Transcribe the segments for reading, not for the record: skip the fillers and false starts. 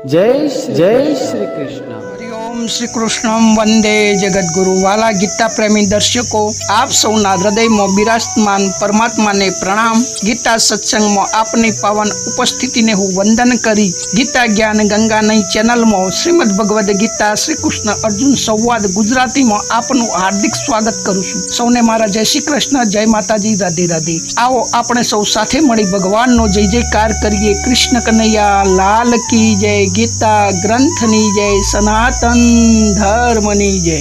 जय श्री कृष्ण। हरिओम श्री कृष्णम वंदे जगतगुरु। वाला गीता प्रेमी दर्शको, आप सौना हृदयમાં બિરાજમાન પરમાત્માને પ્રણામ। ગીતા સત્સંગમાં આપની પાવન ઉપસ્થિતિને હું વંદન કરી ગીતા જ્ઞાન ગંગાની ચેનલમાં શ્રીમદ ભગવદ્ ગીતા શ્રી કૃષ્ણ અર્જુન સંવાદ ગુજરાતીમાં આપનું હાર્દિક સ્વાગત કરું છું। સૌને મારા જય શ્રી કૃષ્ણ, જય માતાજી, રાધે રાધે। આવો આપણે સૌ સાથે મળી ભગવાનનો જય જયકાર કરીએ। કૃષ્ણ કનૈયા લાલ કી જય, ગીતા ગ્રંથની જય, સનાતન ધર્મની જય।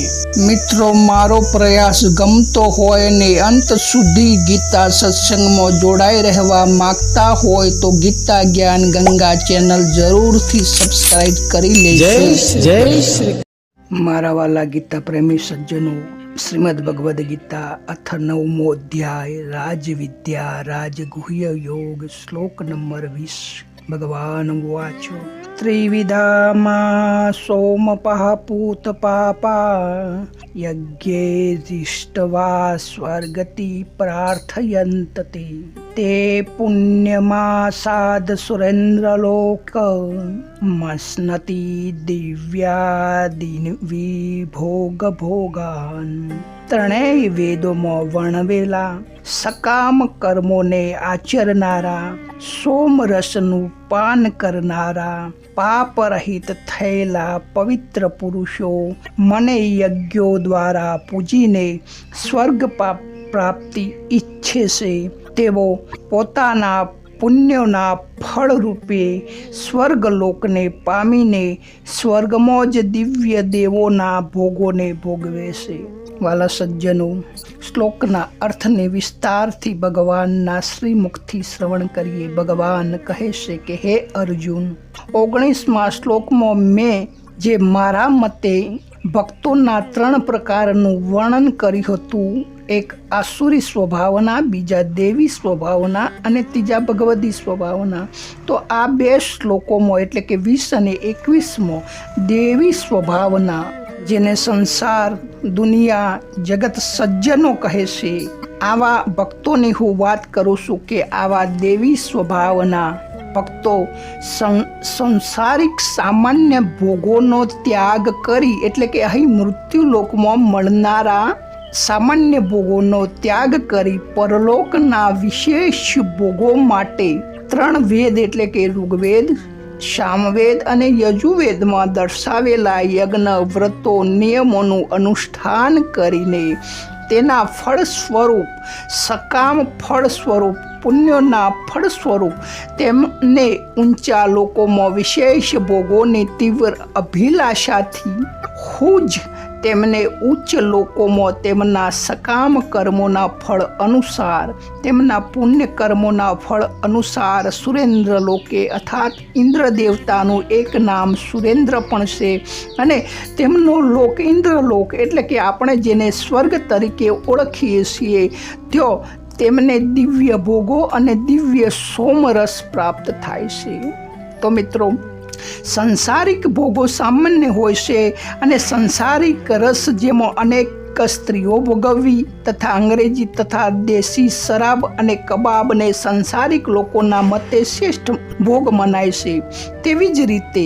મિત્રો, મારો પ્રયાસ ગમતો હોય ને અંત સુધી ગીતા સત્સંગમાં જોડાઈ રહેવા માંગતા હોય તો ગીતા જ્ઞાન ગંગા ચેનલ જરૂરથી સબસ્ક્રાઇબ કરી લેજો। जय श्री। મારા વાલા ગીતા પ્રેમી સજ્જનો, શ્રીમદ ભગવદ્ ગીતા અથ 9મો અધ્યાય રાજવિદ્યા રાજગુહ્ય યોગ, શ્લોક નંબર 20। ભગવાન વાચો ત્રિવિધા मा सोमपः पूत पापा यज्ञेष्टवा स्वर्गति प्रार्थयन्ते ते पुण्यमासाद सुरेन्द्रलोक मस्नति दिव्यादिविभोग भोगान्। ત્રણેય વેદોમાં વર્ણવેલા સકામ કર્મોને આચરનારા, સોમરસનું પાન કરનારા, પાપરહિત થયેલા પવિત્ર પુરુષો મને યજ્ઞો દ્વારા પૂજીને સ્વર્ગ પ્રાપ્તિ ઈચ્છે છે। તેઓ પોતાના પુણ્યોના ફળરૂપે સ્વર્ગલોકને પામીને સ્વર્ગમાં જ દિવ્ય દેવોના ભોગોને ભોગવે છે। વાલા સજ્જનો, શ્લોકના અર્થને વિસ્તારથી ભગવાનના શ્રીમુખથી શ્રવણ કરીએ। ભગવાન કહે છે કે હે અર્જુન, 19મા શ્લોકમાં મેં જે મારા મતે ભક્તોના 3 પ્રકારનું વર્ણન કર્યું હતું, એક આસુરી સ્વભાવના, બીજા દેવી સ્વભાવના અને ત્રીજા ભગવદી સ્વભાવના। તો આ 2 શ્લોકોમાં એટલે કે 20 અને 21માં દેવી સ્વભાવના, જેને સંસાર, દુનિયા, જગત સજ્જનો કહે છે, આવા ભક્તોની હું વાત કરું છું કે આવા દેવી સ્વભાવના ભક્તો સંસારિક સામાન્ય ભોગોનો ત્યાગ કરી, એટલે કે અહીં મૃત્યુલોકમાં મળનારા સામાન્ય ભોગોનો ત્યાગ કરી પરલોકના વિશેષ ભોગો માટે 3 વેદ એટલે કે ઋગ્વેદ, સામવેદ અને યજુર્વેદમાં દર્શાવેલા યજ્ઞ, વ્રતો, નિયમોનું અનુષ્ઠાન કરીને તેના ફળ સ્વરૂપ, સકામ ફળ સ્વરૂપ, પુણ્યોના ફળ સ્વરૂપ તેમને ઊંચા લોકોમાં વિશેષ ભોગોની તીવ્ર અભિલાષાથી હું જ તેમને ઉચ્ચ લોકોમાં તેમના સકામ કર્મોના ફળ અનુસાર, તેમના પુણ્ય કર્મોના ફળ અનુસાર સુરેન્દ્ર લોકે અર્થાત ઇન્દ્ર દેવતાનું એક નામ સુરેન્દ્ર પણ છે અને તેમનો લોક ઇન્દ્રલોક એટલે કે આપણે જેને સ્વર્ગ તરીકે ઓળખીએ છીએ, ત્યાં તેમને દિવ્ય ભોગો અને દિવ્ય સોમરસ પ્રાપ્ત થાય છે। તો મિત્રો, સંસારિક ભોગો સામાન્ય હોય છે અને સંસારિક રસ જેમાં અનેક સ્ત્રીઓ ભોગવવી તથા અંગ્રેજી તથા દેશી શરાબ અને કબાબને સંસારિક લોકોના મતે શ્રેષ્ઠ ભોગ મનાય છે। તેવી જ રીતે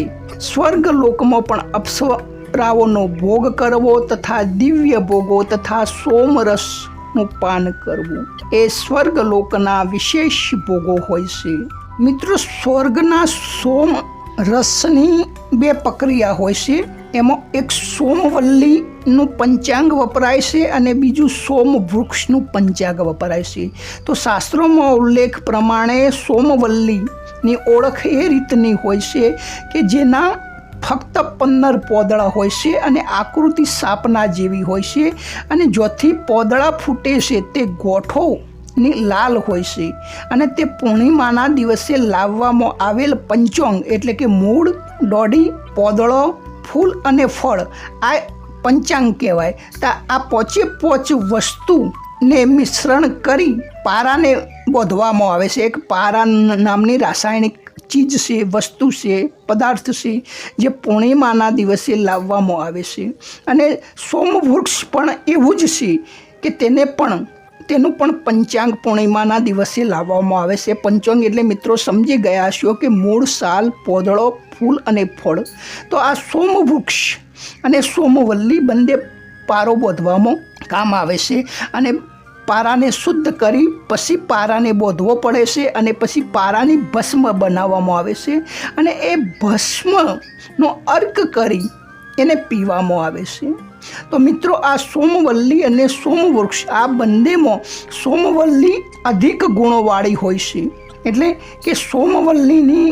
સ્વર્ગલોકમાં પણ અપ્સરાઓનો ભોગ કરવો તથા દિવ્ય ભોગો તથા સોમરસનું પાન કરવું એ સ્વર્ગલોકના વિશેષ ભોગો હોય છે। મિત્રો, સ્વર્ગના સોમ રસની 2 પ્રક્રિયા હોય છે। એમાં એક સોમવલ્લીનું પંચાંગ વપરાય છે અને બીજું સોમ વૃક્ષનું પંચાંગ વપરાય છે। તો શાસ્ત્રોમાં ઉલ્લેખ પ્રમાણે સોમવલ્લીની ઓળખ એ રીતની હોય છે કે જેના ફક્ત 15 પોદળા હોય છે અને આકૃતિ સાપના જેવી હોય છે અને જ્યાંથી પોદળા ફૂટે છે તે ગોઠો ની લાલ હોય છે અને તે પૂર્ણિમાના દિવસે લાવવામાં આવેલ પંચાંગ એટલે કે મૂળ, દોડી, પોદળો, ફૂલ અને ફળ આ પંચાંગ કહેવાય। તો આ 5 વસ્તુને મિશ્રણ કરી પારાને બોધવામાં આવે છે। એક પારા નામની રાસાયણિક ચીજ છે, વસ્તુ છે, પદાર્થ છે જે પૂર્ણિમાના દિવસે લાવવામાં આવે છે અને સોમવૃક્ષ પણ એવું જ છે કે તેને પણ તેનું પણ પંચાંગ પૂર્ણિમાના દિવસે લાવવામાં આવે છે. પંચાંગ એટલે મિત્રો સમજી ગયા હશો કે મૂળ, સાલ, પોદળો, ફૂલ અને ફળ. તો આ સોમવૃક્ષ અને સોમવલ્લી બંને પારો બોધવામાં કામ આવે છે. અને પારાને શુદ્ધ કરી પછી પારાને બોધવો પડે છે અને પછી પારાની ભસ્મ બનાવવામાં આવે છે અને એ ભસ્મનો અર્ક કરી એને પીવામાં આવે છે. તો મિત્રો આ સોમવલ્લી અને સોમવૃક્ષ આ બંનેમાં સોમવલ્લી અધિક ગુણોવાળી હોય છે. એટલે કે સોમવલ્લીની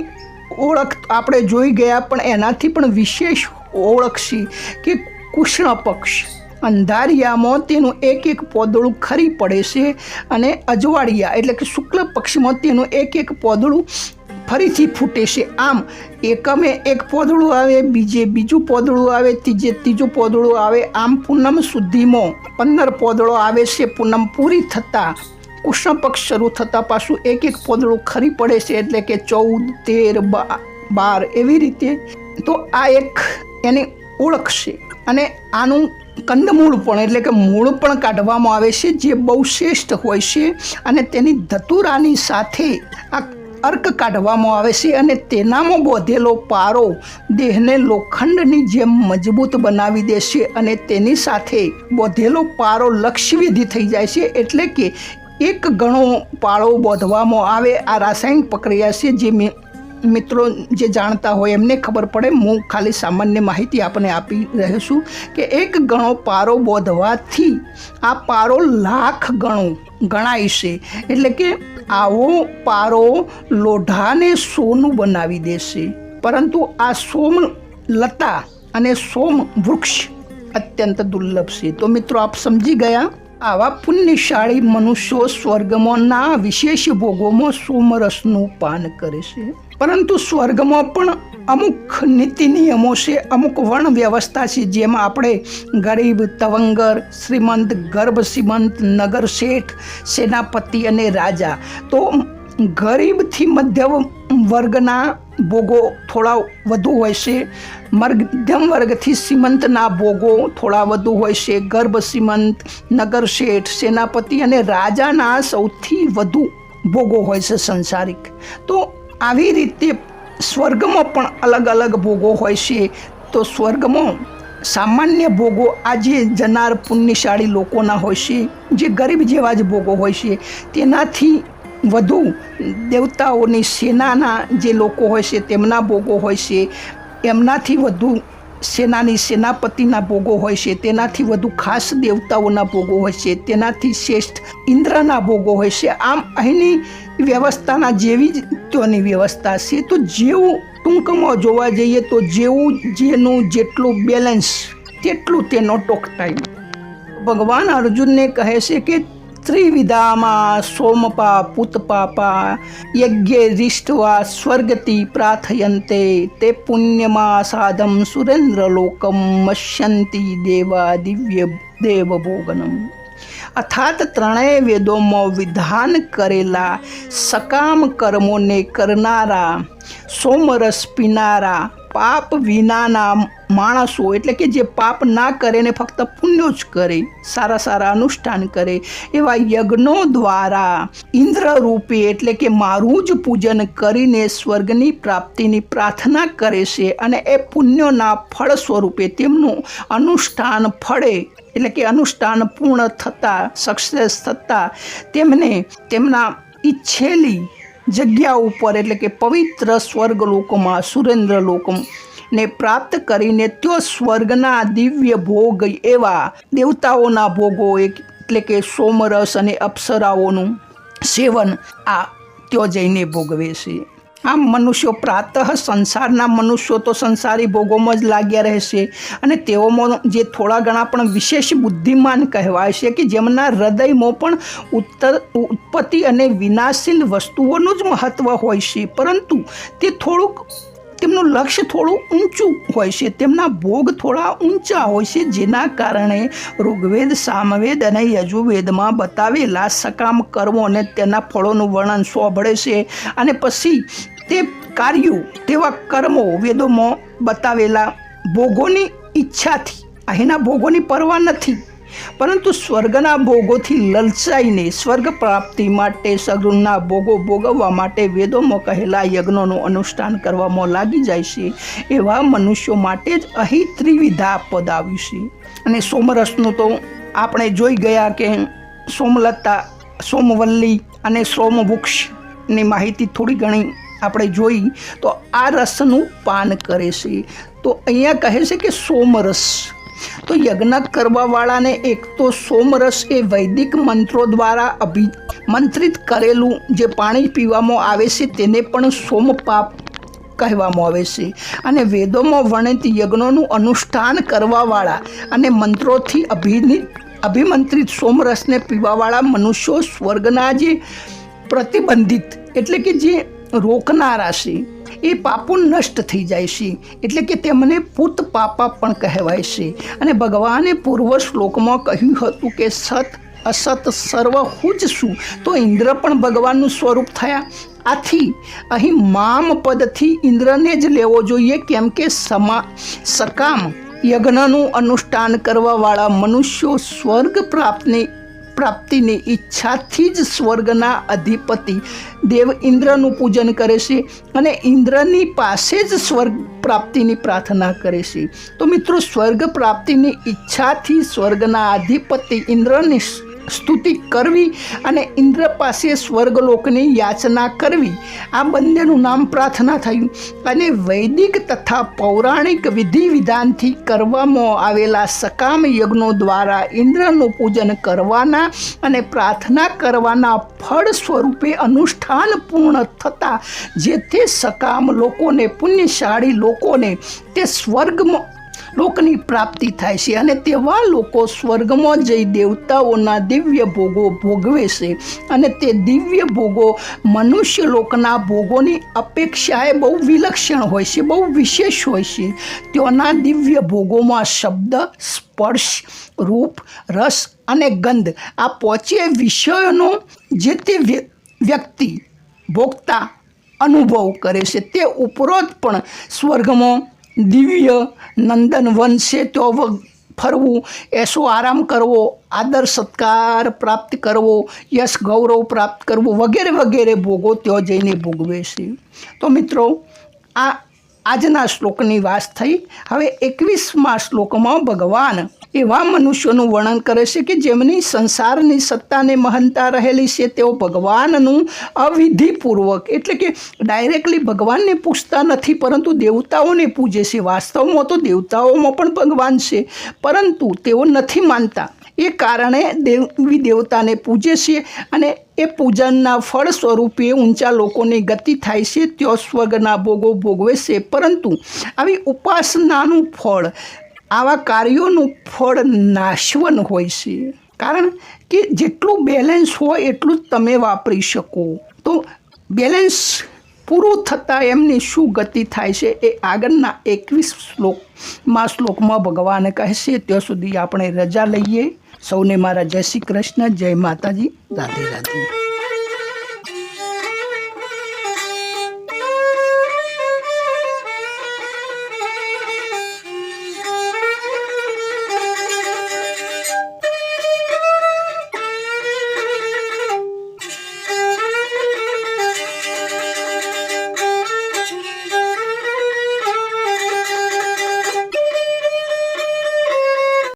ઓળખ આપણે જોઈ ગયા, પણ એનાથી પણ વિશેષ ઓળખ છે કે કૃષ્ણ પક્ષ અંધારિયામાં તેનું એક એક પોદળું ખરી પડે છે અને અજવાળિયા એટલે કે શુક્લ પક્ષમાં તેનું એક એક પોદળું ફરીથી ફૂટે છે. આમ એકમે એક પોદળું આવે, બીજે બીજું પોદળું આવે, ત્રીજે ત્રીજું પોદળું આવે. આમ પૂનમ સુધીમાં 15 પોદળો આવે છે. પૂનમ પૂરી થતાં કૃષ્ણ પક્ષ શરૂ થતાં પાછું એક એક પોદળું ખરી પડે છે. એટલે કે 14, 13, 12 એવી રીતે. તો આ એક એની ઓળખ છે. અને આનું કંદમૂળ પણ એટલે કે મૂળ પણ કાઢવામાં આવે છે, જે બહુ શ્રેષ્ઠ હોય છે. અને તેની ધતુરાની સાથે આ અર્ક કાઢવામાં આવે છે અને તેનામાં બોધેલો પારો દેહને લોખંડની જેમ મજબૂત બનાવી દેશે. અને તેની સાથે બોધેલો પારો લક્ષ્યવિધિ થઈ જાય છે. એટલે કે એક ગણો પારો બોધવામાં આવે. આ રાસાયણિક પ્રક્રિયા છે, જે મિત્રો જે જાણતા હોય એમને ખબર પડે. હું ખાલી સામાન્ય માહિતી આપણને આપી રહ્યો છું કે એક ગણો પારો બોધવાથી આ પારો લાખ ગણો ગણાય છે. એટલે કે આવો પારો લોઢાને સોનું બનાવી દેશે. પરંતુ આ સોમલતા અને સોમ વૃક્ષ અત્યંત દુર્લભ છે. તો મિત્રો આપ સમજી ગયા. આવા પુણ્યશાળી મનુષ્યો સ્વર્ગમાં ના વિશેષ ભોગોમાં સોમરસનું પાન કરે છે. પરંતુ સ્વર્ગમાં પણ અમુક નીતિ નિયમો છે, અમુક વર્ણ વ્યવસ્થા છે, જેમાં આપણે ગરીબ, તવંગર, શ્રીમંત, ગર્ભ શ્રીમંત, નગર શેઠ, સેનાપતિ અને રાજા. તો ગરીબથી મધ્યમ વર્ગના ભોગો થોડા વધુ હોય છે. મધ્યમ વર્ગથી શ્રીમંતના ભોગો થોડા વધુ હોય છે. ગર્ભ શ્રીમંત, નગર શેઠ, સેનાપતિ અને રાજાના સૌથી વધુ ભોગો હોય છે સંસારિક. તો આવી રીતે સ્વર્ગમાં પણ અલગ અલગ ભોગો હોય છે. તો સ્વર્ગમાં સામાન્ય ભોગો આજે જનાર પુણ્યશાળી લોકોના હોય છે, જે ગરીબ જેવા જ ભોગો હોય છે. તેનાથી વધુ દેવતાઓની સેનાના જે લોકો હોય છે તેમના ભોગો હોય છે. એમનાથી વધુ સેનાની સેનાપતિના ભોગો હોય છે. તેનાથી વધુ ખાસ દેવતાઓના ભોગો હોય છે. તેનાથી શ્રેષ્ઠ ઇન્દ્રના ભોગો હોય છે. આમ અહીંની વ્યવસ્થાના જેવી જ ત્યાંની વ્યવસ્થા છે. તો જેવું ટૂંકમાં જોવા જઈએ તો જેવું જેનું જેટલું બેલેન્સ તેટલું તેનો ટોક ટાઈમ. ભગવાન અર્જુનને કહે છે કે ત્રિવિધામાં સોમપા પુતપાપા યજ્ઞે રિષ્ટવા સ્વર્ગતિ પ્રાર્થયન્તે તે પુણ્યમાં સાધમ સુરેન્દ્રલોકમ મશ્યંતિ દેવા દિવ્ય દેવભોગનમ. અર્થાત ત્રણેય વેદોમાં વિધાન કરેલા સકામ કર્મોને કરનારા, સોમરસ પીનારા, પાપ વિનાના માણસો એટલે કે જે પાપ ના કરે ને ફક્ત પુણ્યો જ કરે, સારા સારા અનુષ્ઠાન કરે, એવા યજ્ઞો દ્વારા ઇન્દ્ર રૂપે એટલે કે મારું જ પૂજન કરીને સ્વર્ગની પ્રાપ્તિની પ્રાર્થના કરે છે. અને એ પુણ્યોના ફળ સ્વરૂપે તેમનું અનુષ્ઠાન ફળે એટલે કે અનુષ્ઠાન પૂર્ણ થતાં, સક્સેસ થતાં તેમને તેમના ઈચ્છેલી જગ્યા ઉપર એટલે કે પવિત્ર સ્વર્ગલોકમાં સુરેન્દ્ર લોકમાં ને પ્રાપ્ત કરીને त्यो સ્વર્ગના દિવ્ય ભોગ એવા દેવતાઓના ભોગો એટલે કે સોમરસ અને અપ્સરાઓનું સેવન આ त्यो જઈને ભોગવે છે. આમ મનુષ્યો પ્રાતઃ સંસારના મનુષ્યો તો સંસારી ભોગોમાં જ લાગ્યા રહેશે અને તેઓમાં જે થોડા ઘણા પણ વિશેષ બુદ્ધિમાન કહેવાય છે કે જેમના હૃદયમાં પણ ઉત્પત્તિ અને વિનાશીલ વસ્તુઓનું જ મહત્ત્વ હોય છે, પરંતુ તે થોડુંક તેમનું લક્ષ્ય થોડું ઊંચું હોય છે, તેમના ભોગ થોડા ઊંચા હોય છે, જેના કારણે ઋગ્વેદ, સામવેદ અને યજુર્વેદમાં બતાવેલા સકામ કર્મો અને તેના ફળોનું વર્ણન સાંભળે છે અને પછી તે કાર્યો તેવા કર્મો વેદોમાં બતાવેલા ભોગોની ઈચ્છાથી, અહીંના ભોગોની પરવા નથી, પરંતુ સ્વર્ગના ભોગોથી લલચાઈને સ્વર્ગ પ્રાપ્તિ માટે સગુણના ભોગો ભોગવવા માટે વેદોમાં કહેલા યજ્ઞોનું અનુષ્ઠાન કરવામાં લાગી જાય છે. એવા મનુષ્યો માટે જ અહીં ત્રિવિધા પદ આવ્યું છે. અને સોમરસનું તો આપણે જોઈ ગયા કે સોમલતા, સોમવલ્લી અને સોમવૃક્ષની માહિતી થોડી ઘણી આપણે જોઈ. તો આ રસનું પાન કરે છે. તો અહીંયા કહે છે કે સોમરસ. તો યજ્ઞ કરવાવાળાને એક તો સોમરસ એ વૈદિક મંત્રો દ્વારા મંત્રિત કરેલું જે પાણી પીવામાં આવે છે તેને પણ સોમપાપ કહેવામાં આવે છે. અને વેદોમાં વર્ણિત યજ્ઞોનું અનુષ્ઠાન કરવાવાળા અને મંત્રોથી અભિમંત્રિત સોમરસને પીવાવાળા મનુષ્યો સ્વર્ગના જે પ્રતિબંધિત એટલે કે જે રોકનારા છે એ પાપો નષ્ટ થઈ જાય છે. એટલે કે તેમને પૂત પાપા પણ કહેવાય છે. અને ભગવાને પૂર્વ શ્લોકમાં કહ્યું હતું કે સત અસત સર્વ હું જ છું. તો ઇન્દ્ર પણ ભગવાનનું સ્વરૂપ થયા. આથી અહીં મામ પદથી ઇન્દ્રને જ લેવો જોઈએ, કેમ કે સકામ યજ્ઞનું અનુષ્ઠાન કરવાવાળા મનુષ્યો સ્વર્ગ પ્રાપ્તિની ઈચ્છાથી જ સ્વર્ગના અધિપતિ દેવ ઇન્દ્રનું પૂજન કરે છે અને ઇન્દ્રની પાસે જ સ્વર્ગ પ્રાપ્તિની પ્રાર્થના કરે છે. તો મિત્રો, સ્વર્ગ પ્રાપ્તિની ઈચ્છાથી સ્વર્ગના અધિપતિ ઇન્દ્રની સ્તુતિ કરવી અને ઇન્દ્ર પાસે સ્વર્ગલોકની યાચના કરવી, આ બંનેનું નામ પ્રાર્થના થયું. અને વૈદિક તથા પૌરાણિક વિધિ વિધાનથી કરવામાં આવેલા સકામ યજ્ઞો દ્વારા ઇન્દ્રનું પૂજન કરવાના અને પ્રાર્થના કરવાના ફળ સ્વરૂપે અનુષ્ઠાન પૂર્ણ થતાં જે તે સકામ લોકોને, પુણ્યશાળી લોકોને તે સ્વર્ગમાં લોકની પ્રાપ્તિ થાય છે. અને તેવા લોકો સ્વર્ગમાં જઈ દેવતાઓના દિવ્ય ભોગો ભોગવે છે. અને તે દિવ્ય ભોગો મનુષ્ય લોકના ભોગોની અપેક્ષાએ બહુ વિલક્ષણ હોય છે, બહુ વિશેષ હોય છે. તેઓના દિવ્ય ભોગોમાં શબ્દ, સ્પર્શ, રૂપ, રસ અને ગંધ આ પાંચેય વિષયોનો જે તે વ્યક્તિ ભોગતા અનુભવ કરે છે. તે ઉપરોક્ત પણ સ્વર્ગમાં દિવ્ય નંદનવન છે, તો ફરવું, એસો આરામ કરવો, આદર સત્કાર પ્રાપ્ત કરવો, યશ ગૌરવ પ્રાપ્ત કરવું વગેરે વગેરે ભોગો ત્યાં જઈને ભોગવે છે. તો મિત્રો, આ આજના શ્લોકની વાત થઈ. હવે 21મા શ્લોકમાં ભગવાન એવા મનુષ્યોનું વર્ણન કરે છે કે જેમની સંસારની સત્તાને મહાનતા રહેલી છે. તેઓ ભગવાનનું અવિધિપૂર્વક એટલે કે ડાયરેક્ટલી ભગવાનને પૂછતા નથી, પરંતુ દેવતાઓને પૂજે છે. વાસ્તવમાં તો દેવતાઓમાં પણ ભગવાન છે, પરંતુ તેઓ નથી માનતા. એ કારણે દેવી દેવતાને પૂજે છે અને એ પૂજનના ફળ સ્વરૂપે ઊંચા લોકોની ગતિ થાય છે, ત્યાં સ્વર્ગના ભોગો ભોગવે છે. પરંતુ આવી ઉપાસનાનું ફળ, આવા કાર્યોનું ફળ નાશવન હોય છે. કારણ કે જેટલું બેલેન્સ હોય એટલું જ તમે વાપરી શકો. તો બેલેન્સ પૂરું થતાં એમની શું ગતિ થાય છે એ આગળના 21મા શ્લોકમાં ભગવાન કહે છે. ત્યાં સુધી આપણે રજા લઈએ. સૌને મારા જય શ્રી કૃષ્ણ, જય માતાજી, રાધે રાધે.